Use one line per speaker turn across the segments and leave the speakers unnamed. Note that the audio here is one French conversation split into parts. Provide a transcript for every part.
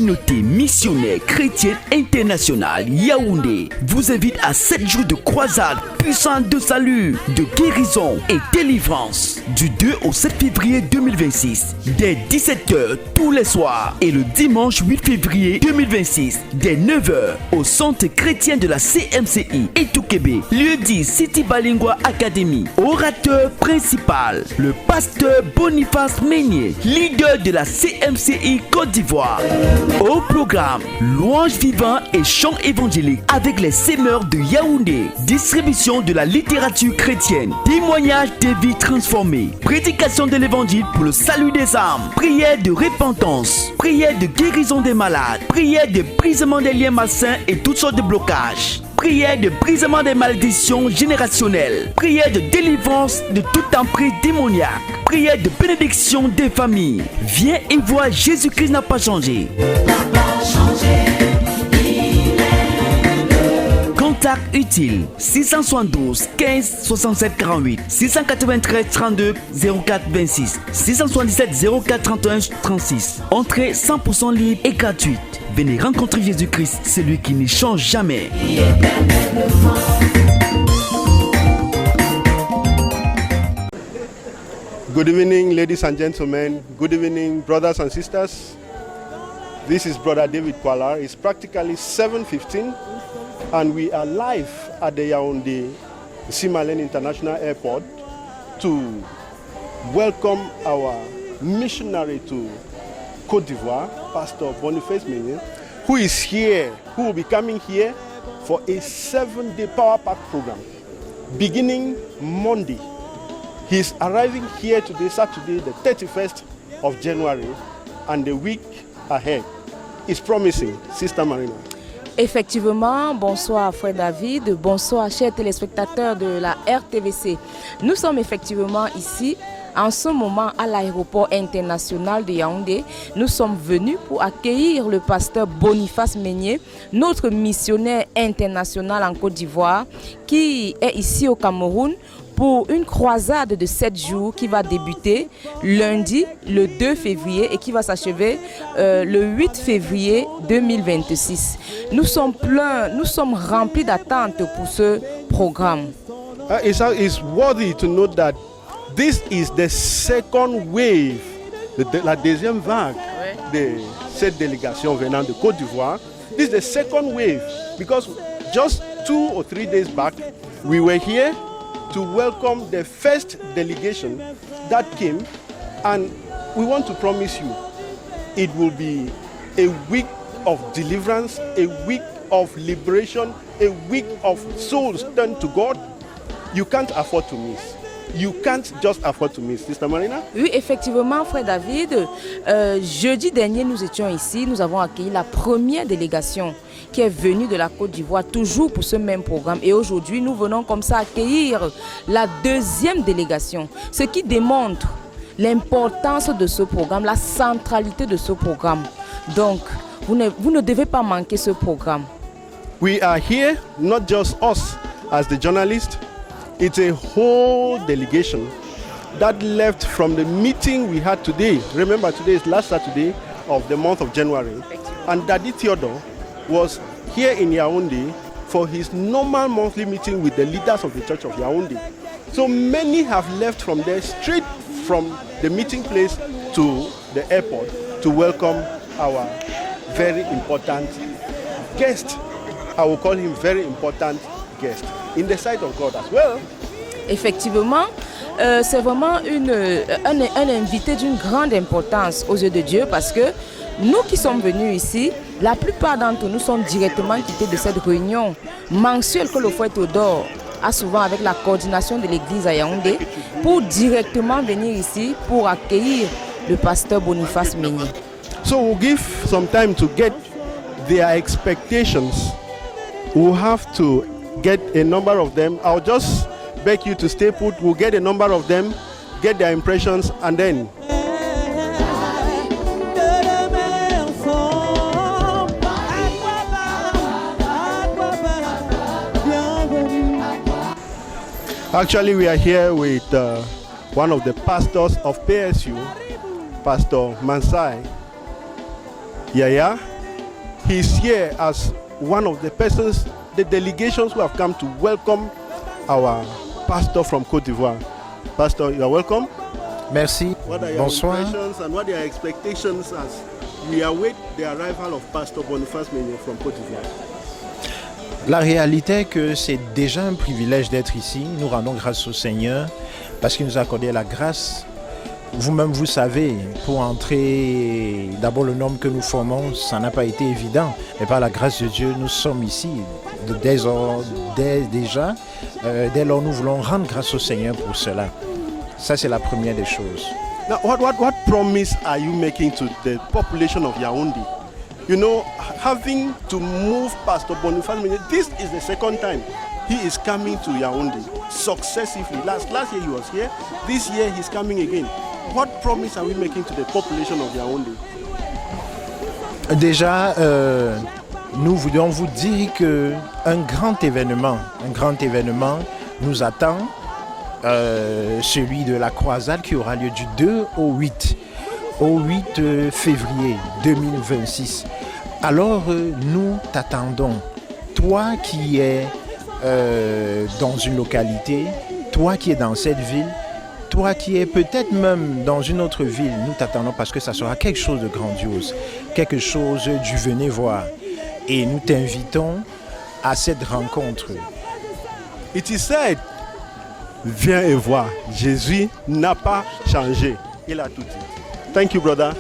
communauté missionnaire chrétienne internationale Yaoundé vous invite à 7 jours de croisade puissante de salut, de guérison et délivrance du 2 au 7 février 2026 dès 17h tous les soirs et le dimanche 8 février 2026 dès 9h au centre chrétien de la CMCI et Toukébé, lieu dit City Balingua Academy. Orateur principal, le pasteur Boniface Meignier, leader de la CMCI Côte d'Ivoire. Au programme, louange vivant et chant évangélique avec les semeurs de Yaoundé, distribution de la littérature chrétienne, témoignage des vies transformées, prédication de l'évangile pour le salut des âmes, prière de repentance, prière de guérison des malades, prière de brisement des liens malsains et toutes sortes de blocages, prière de brisement des malédictions générationnelles, prière de délivrance de toute emprise démoniaque, prière de bénédiction des familles. Viens et vois, Jésus-Christ n'a pas changé. Contact utile 672 15 67 48 693 32 04 26 677 04 31 36. Entrée 100% libre et gratuite. Venez rencontrer Jésus-Christ, celui qui ne change jamais.
Good evening, ladies and gentlemen. Good evening, brothers and sisters. This is Brother David Kwala. It's practically 7:15 and we are live at the Yaoundé Simalène International Airport to welcome our missionary to Côte d'Ivoire, Pastor Boniface Meignier, who is here, who will be coming here for a 7-day power pack program beginning Monday. He's arriving here today, Saturday, the 31st of January, and the week ahead is promising. Sister Marina.
Effectivement, bonsoir frère David, bonsoir chers téléspectateurs de la RTVC. Nous sommes effectivement ici en ce moment à l'aéroport international de Yaoundé. Nous sommes venus pour accueillir le pasteur Boniface Meignier, notre missionnaire international en Côte d'Ivoire, qui est ici au Cameroun pour une croisade de 7 jours qui va débuter lundi le 2 février et qui va s'achever le 8 février 2026. Nous sommes pleins, nous sommes remplis d'attentes pour ce programme.
It's worthy to note that this is the second wave, la deuxième vague de cette délégation venant de Côte d'Ivoire. This is the second wave because just 2 or 3 days back we were here to welcome the first delegation that came, and we want to promise you it will be a week of deliverance, a week of liberation, a week of souls turned to God. You can't afford to miss. You can't just afford to miss. Sister Marina?
Oui, effectivement, frère David. Jeudi dernier, nous étions ici. Nous avons accueilli la première délégation qui est venue de la Côte d'Ivoire, toujours pour ce même programme. Et aujourd'hui, nous venons comme ça accueillir la deuxième délégation. Ce qui démontre l'importance de ce programme, la centralité de ce programme. Donc, vous ne devez pas manquer ce programme.
We are here, not just us as the journalists. It's a whole delegation that left from the meeting we had today. Remember, today is last Saturday of the month of January. And Daddy Theodore was here in Yaoundé for his normal monthly meeting with the leaders of the Church of Yaoundé. So many have left from there, straight from the meeting place to the airport to welcome our very important guest. I will call him very important guest in the sight of God as well.
Effectivement, c'est vraiment un invité d'une grande importance aux yeux de Dieu parce que nous qui sommes venus ici, la plupart d'entre nous sommes directement quittés de cette réunion mensuelle que le frère Théodore a souvent avec la coordination de l'église à Yaoundé pour directement venir ici pour accueillir le pasteur Boniface Meignier.
So we'll give some time to get their expectations. We'll have to get a number of them. I'll just beg you to stay put. We'll get a number of them, get their impressions, and then actually we are here with one of the pastors of PSU, Pastor Mansai Yaya. He's here as one of the persons, the delegations who have come to welcome our pastor from Côte d'Ivoire. Pastor, you are welcome.
Merci.
What are your impressions and what are your expectations as we await the arrival of Pastor Boniface Meunier from Côte d'Ivoire?
La réalité est que c'est déjà un privilège d'être ici. Nous rendons grâce au Seigneur parce qu'il nous a accordé la grâce. Vous-même, vous savez, pour entrer, d'abord le nombre que nous formons, ça n'a pas été évident. Mais par la grâce de Dieu, nous sommes ici. Dès lors, nous voulons rendre grâce au Seigneur pour cela. Ça, c'est la première des choses.
Now, what promise are you making to the population of Yaoundé? You know, having to move Pastor Boniface Meunier, this is the second time he is coming to Yaoundé successively. Last year he was here, this year he's coming again. What promise are we making to the population of Yaoundé?
Déjà, nous voulons vous dire qu'un grand événement nous attend, celui de la croisade qui aura lieu du 2 au 8 février 2026. Alors, nous t'attendons. Toi qui es dans une localité, toi qui es dans cette ville, toi qui es peut-être même dans une autre ville, nous t'attendons parce que ça sera quelque chose de grandiose, quelque chose du venez voir. Et nous t'invitons à cette rencontre.
It is said, viens et vois, Jésus n'a pas changé. Il a tout dit. Thank you, brother.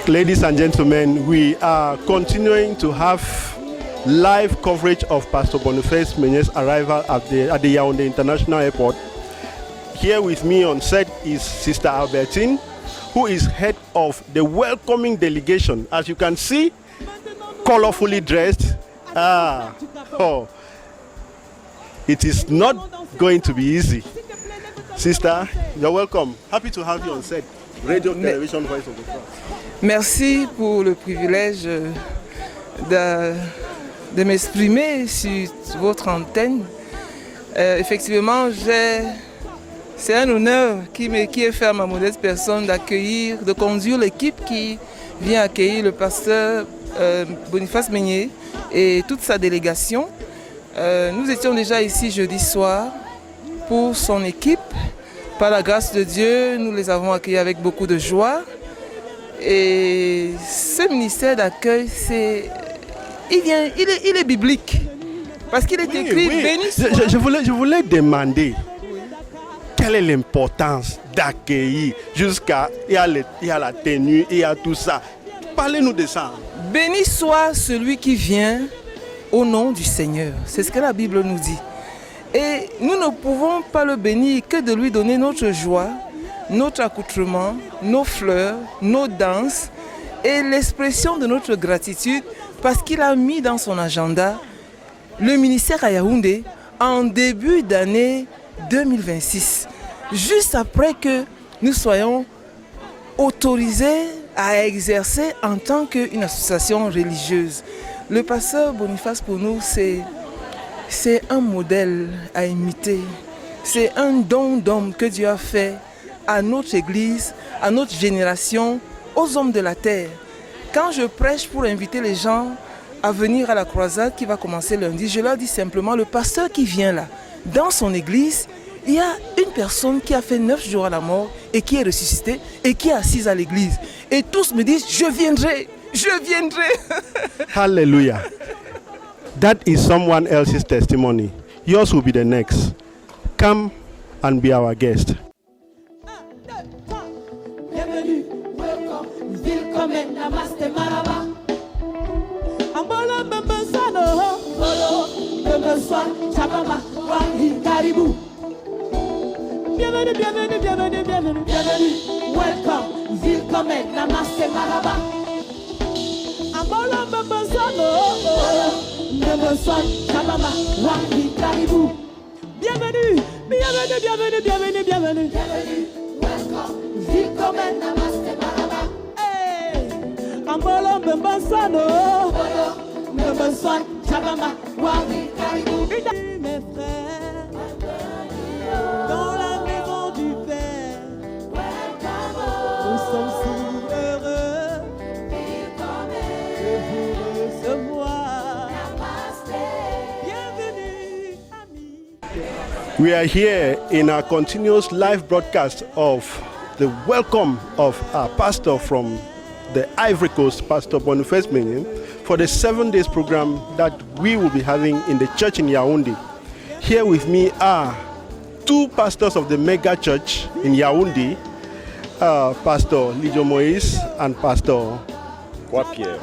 Ladies and gentlemen, we are continuing to have live coverage of Pastor Boniface Meunier's arrival at the Yaoundé International Airport. Here with me on set is Sister Albertine, who is head of the welcoming delegation. As you can see, colorfully dressed. It is not going to be easy. Sister, you're welcome. Happy to have you on set. Radio, Television, Voice of the Cross.
Merci pour le privilège de m'exprimer sur votre antenne. Effectivement, c'est un honneur qui est fait à ma modeste personne de conduire l'équipe qui vient accueillir le pasteur Boniface Meunier et toute sa délégation. Nous étions déjà ici jeudi soir pour son équipe. Par la grâce de Dieu, nous les avons accueillis avec beaucoup de joie. Et ce ministère d'accueil, il est biblique. Parce qu'il est écrit, béni soit.
Je voulais demander quelle est l'importance d'accueillir jusqu'à il y a la tenue, il y a tout ça. Parlez-nous de ça.
Béni soit celui qui vient au nom du Seigneur. C'est ce que la Bible nous dit. Et nous ne pouvons pas le bénir que de lui donner notre joie, notre accoutrement, nos fleurs, nos danses et l'expression de notre gratitude parce qu'il a mis dans son agenda le ministère à Yaoundé en début d'année 2026, juste après que nous soyons autorisés à exercer en tant qu'une association religieuse. Le pasteur Boniface pour nous, c'est un modèle à imiter. C'est un don d'homme que Dieu a fait à notre Église, à notre génération, aux hommes de la terre. Quand je prêche pour inviter les gens à venir à la croisade qui va commencer lundi, je leur dis simplement, le pasteur qui vient là, dans son Église, il y a une personne qui a fait 9 jours à la mort et qui est ressuscitée et qui est assise à l'Église. Et tous me disent, je viendrai.
Hallelujah. That is someone else's testimony. Yours will be the next. Come and be our guest.
Bienvenue, welcome, willkommen, namaste, maraba. Ambola mbembesano, bolo, mbembeswa, chabama, wahi, karibu. Bienvenue, bienvenue, bienvenue, bienvenue, bienvenue, welcome, willkommen, namaste, maraba. Ambola mbembesano, bolo, mbembeswa, chabama, wahi, karibu. Bienvenue, bienvenue, bienvenue, bienvenue, bienvenue. Bienvenue, welcome, willkommen, namaste, maraba. Hey, Ambolo Mbembasano, Mbembasan, Chabama, Wami, Karibou. Mes frères, dans la maison du Père, nous sommes si heureux de vous recevoir. Bienvenue, amis.
We are here in our continuous live broadcast of the welcome of our pastor from the Ivory Coast, Pastor Boniface Menye, for the 7 days program that we will be having in the church in Yaoundé. Here with me are 2 pastors of the mega church in Yaoundé, Pastor Lijo Moïse and Pastor
Pierre.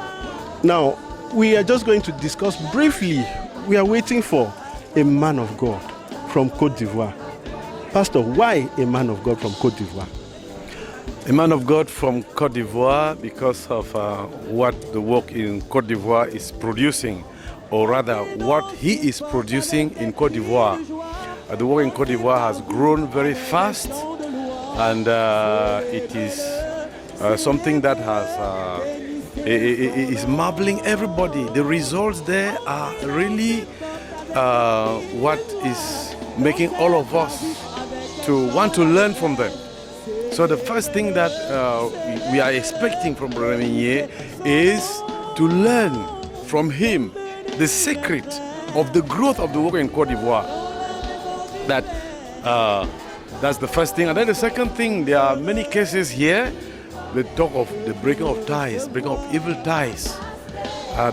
Now, we are just going to discuss briefly. We are waiting for a man of God from Côte d'Ivoire. Pastor, why a man of God from Côte d'Ivoire?
A man of God from Côte d'Ivoire because of what the work in Côte d'Ivoire is producing, or rather what he is producing in Côte d'Ivoire. The work in Côte d'Ivoire has grown very fast, and it is something that is marveling everybody. The results there are really what is making all of us to want to learn from them. So the first thing that we are expecting from Brother Menye is to learn from him the secret of the growth of the work in Côte d'Ivoire. That's the first thing. And then the second thing, there are many cases here. They talk of the breaking of ties, breaking of evil ties.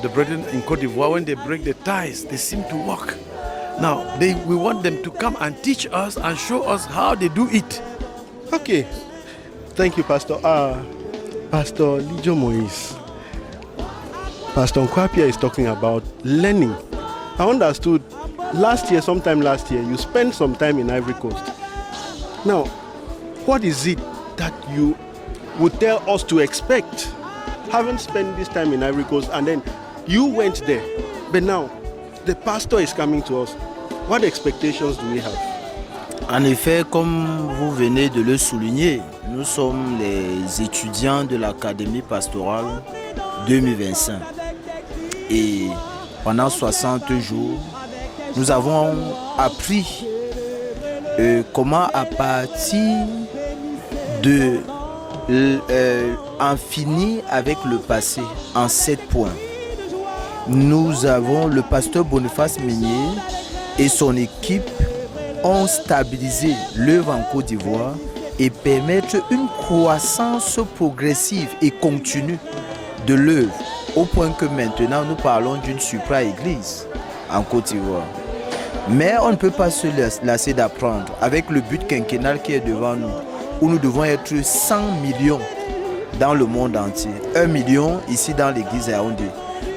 The brethren in Côte d'Ivoire, when they break the ties, they seem to work. Now, we want them to come and teach us and show us how they do it.
Okay. Thank you, Pastor. Pastor Lijo Moïse. Pastor Nkwapia is talking about learning. I understood sometime last year, you spent some time in Ivory Coast. Now, what is it that you would tell us to expect, having spent this time in Ivory Coast, and then you went there, but now the pastor is coming to us. What expectations do we have?
En effet, comme vous venez de le souligner, nous sommes les étudiants de l'Académie pastorale 2025. Et pendant 60 jours, nous avons appris comment, à partir de en finir avec le passé en 7 points. Nous avons le pasteur Boniface Menye et son équipe ont stabilisé l'œuvre en Côte d'Ivoire et permettre une croissance progressive et continue de l'œuvre, au point que maintenant nous parlons d'une supra-église en Côte d'Ivoire. Mais on ne peut pas se lasser d'apprendre avec le but quinquennal qui est devant nous, où nous devons être 100 millions dans le monde entier, 1 million ici dans l'église Yaoundé.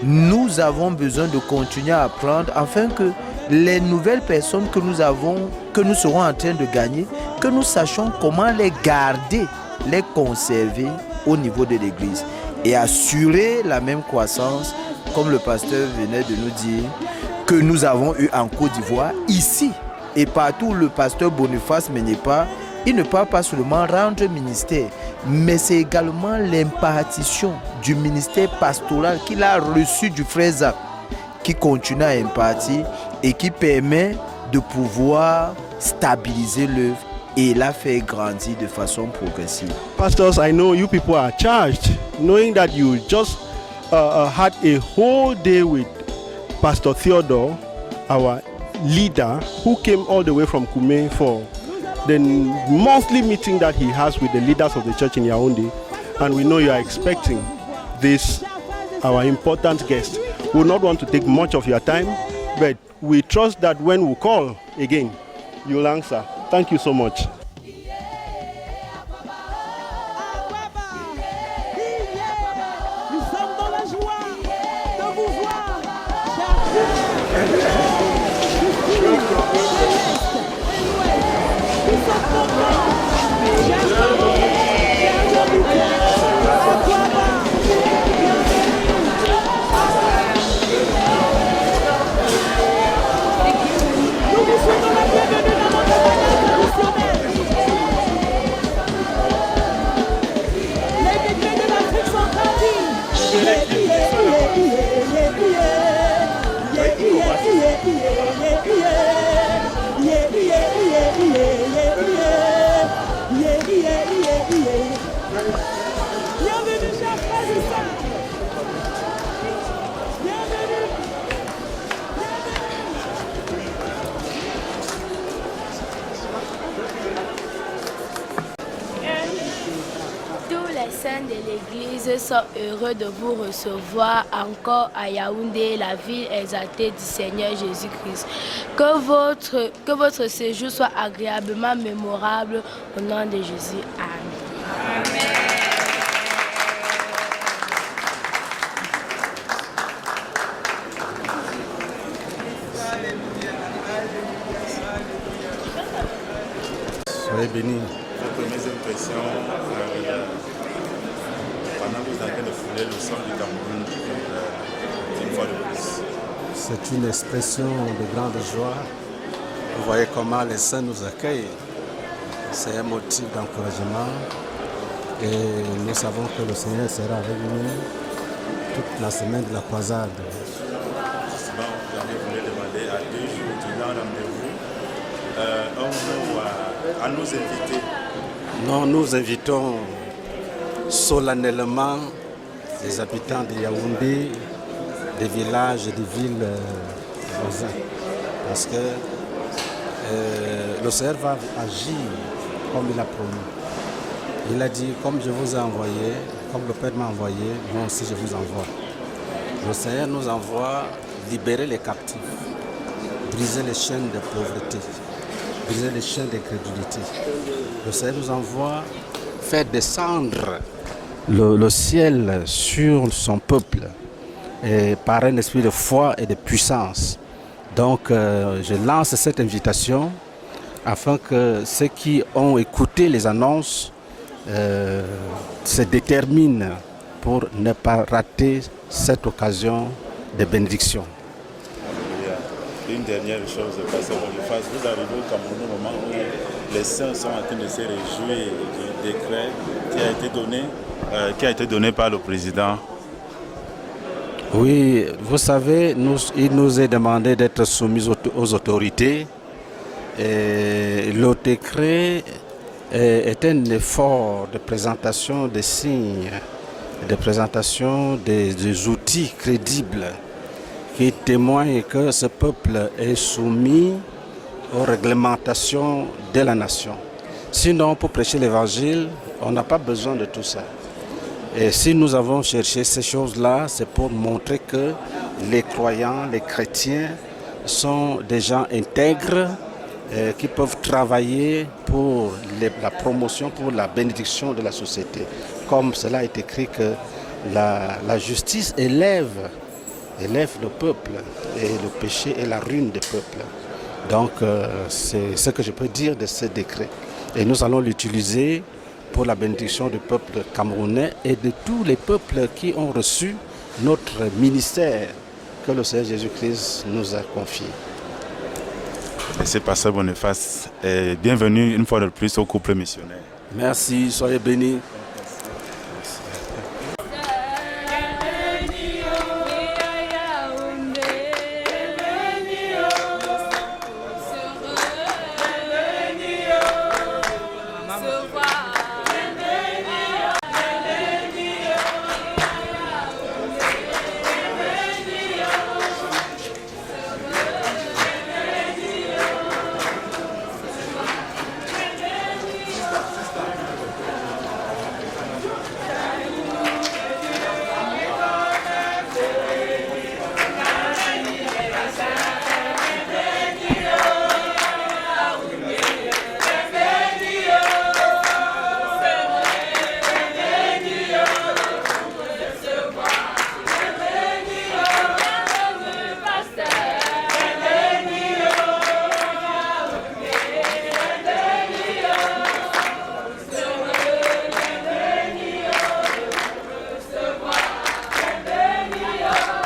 Nous avons besoin de continuer à apprendre afin que les nouvelles personnes que nous avons, que nous serons en train de gagner, que nous sachions comment les garder, les conserver au niveau de l'église et assurer la même croissance, comme le pasteur venait de nous dire, que nous avons eu en Côte d'Ivoire, ici et partout où le pasteur Boniface Menye pas. Il ne peut pas seulement rendre ministère, mais c'est également l'impartition du ministère pastoral qu'il a reçu du frère Zach, qui continue à impartir et qui permet de pouvoir stabiliser l'œuvre et la faire grandir de façon progressive.
Pastors, I know you people are charged, knowing that you just had a whole day with Pastor Theodore, our leader, who came all the way from Kume for the monthly meeting that he has with the leaders of the church in Yaoundé, and we know you are expecting this, our important guest. We will not want to take much of your time, but we trust that when we call again, you'll answer. Thank you so much.
Nous sommes dans la joie de vous voir, chers
sein de l'Église sont heureux de vous recevoir encore à Yaoundé, la ville exaltée du Seigneur Jésus-Christ. Que votre séjour soit agréablement mémorable au nom de Jésus. Amen.
Soyez bénis. Vos premières impressions pendant que vous êtes en train de fouler le sol du Cameroun une fois de plus.
C'est une expression de grande joie. Vous voyez comment les saints nous accueillent. C'est un motif d'encouragement. Et nous savons que le Seigneur sera avec nous toute la semaine de la croisade.
Justement, vous avez voulu demander à 2 jours du grand rendez-vous un mot à nos invités.
Nous invitons solennellement les habitants de Yaoundé, des villages et des villes voisins. Parce que le Seigneur va agir comme il a promis. Il a dit, comme je vous ai envoyé, comme le Père m'a envoyé, moi aussi je vous envoie. Le Seigneur nous envoie libérer les captifs, briser les chaînes de pauvreté, briser les chaînes d'incrédulité. Le Seigneur nous envoie faire descendre le ciel sur son peuple et par un esprit de foi et de puissance. Donc je lance cette invitation afin que ceux qui ont écouté les annonces se déterminent pour ne pas rater cette occasion de bénédiction.
Une dernière chose, Pasteur Boniface, vous arrivez au Cameroun au moment où les saints sont en train de se réjouir du décret qui a été donné par le président.
Oui, vous savez, il nous est demandé d'être soumis aux autorités. Et le décret est un effort de présentation des signes, de présentation des outils crédibles qui témoignent que ce peuple est soumis aux réglementations de la nation. Sinon, pour prêcher l'évangile, on n'a pas besoin de tout ça. Et si nous avons cherché ces choses-là, c'est pour montrer que les croyants, les chrétiens sont des gens intègres qui peuvent travailler pour la promotion, pour la bénédiction de la société. Comme cela est écrit que la justice élève le peuple et le péché est la ruine des peuples. Donc c'est ce que je peux dire de ce décret. Et nous allons l'utiliser pour la bénédiction du peuple camerounais et de tous les peuples qui ont reçu notre ministère que le Seigneur Jésus-Christ nous a confié.
Merci Pasteur Boniface et bienvenue une fois de plus au couple missionnaire.
Merci, soyez bénis.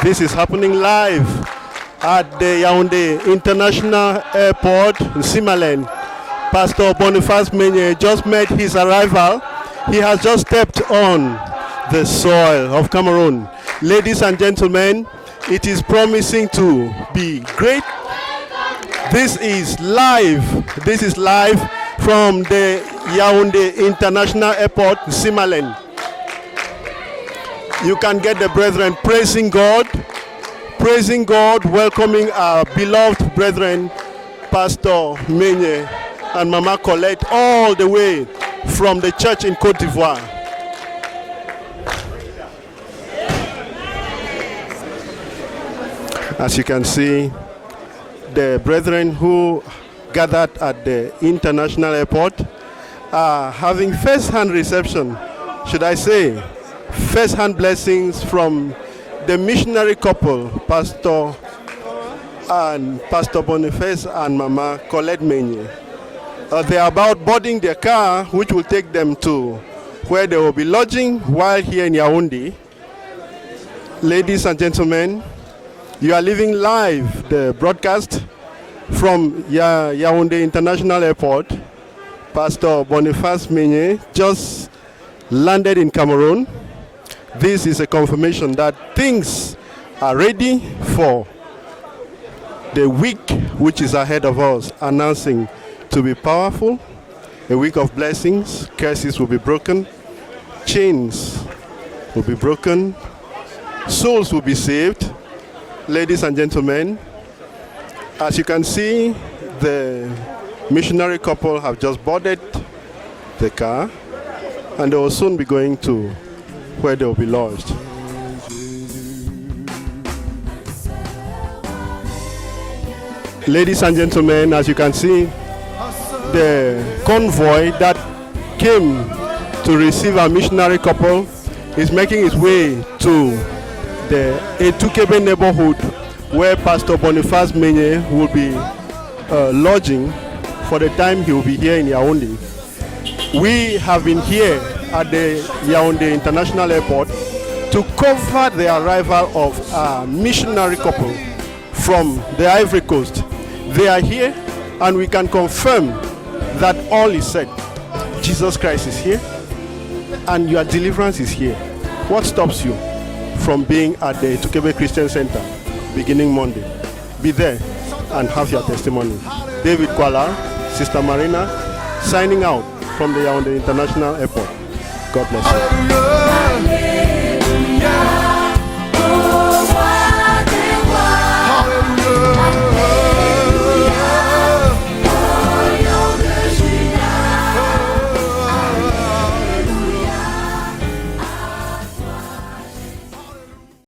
This is happening live at the Yaoundé International Airport in Simalen. Pastor Boniface Menye just made his arrival. He has just stepped on the soil of Cameroon. Ladies and gentlemen, it is promising to be great. This is live. This is live from the Yaoundé International Airport, Simalen. You can get the brethren praising God, welcoming our beloved brethren, Pastor Menye and Mama Colette, all the way from the church in Côte d'Ivoire. As you can see, the brethren who gathered at the international airport are having first-hand reception, should I say, first-hand blessings from the missionary couple, Pastor Boniface and Mama Colette Meunier. They are about boarding their car, which will take them to where they will be lodging while here in Yaoundé. Ladies and gentlemen, you are living live the broadcast from Yaoundé International Airport. Pastor Boniface Meunier just landed in Cameroon. This is a confirmation that things are ready for the week which is ahead of us, announcing to be powerful, a week of blessings. Curses will be broken, chains will be broken, souls will be saved. Ladies and gentlemen, as you can see, the missionary couple have just boarded the car and they will soon be going to where they will be lodged. Ladies and gentlemen, as you can see, the convoy that came to receive our missionary couple is making its way to the Etukebe neighborhood where Pastor Boniface Meunier will be lodging for the time he will be here in Yaoundé. We have been here at the Yaoundé International Airport to cover the arrival of a missionary couple from the Ivory Coast. They are here and we can confirm that all is said. Jesus Christ is here and your deliverance is here. What stops you from being at the Etukebe Christian Center beginning Monday? Be there and have your testimony. David Kwala, Sister Marina, signing out from the Yaoundé International Airport. God bless you.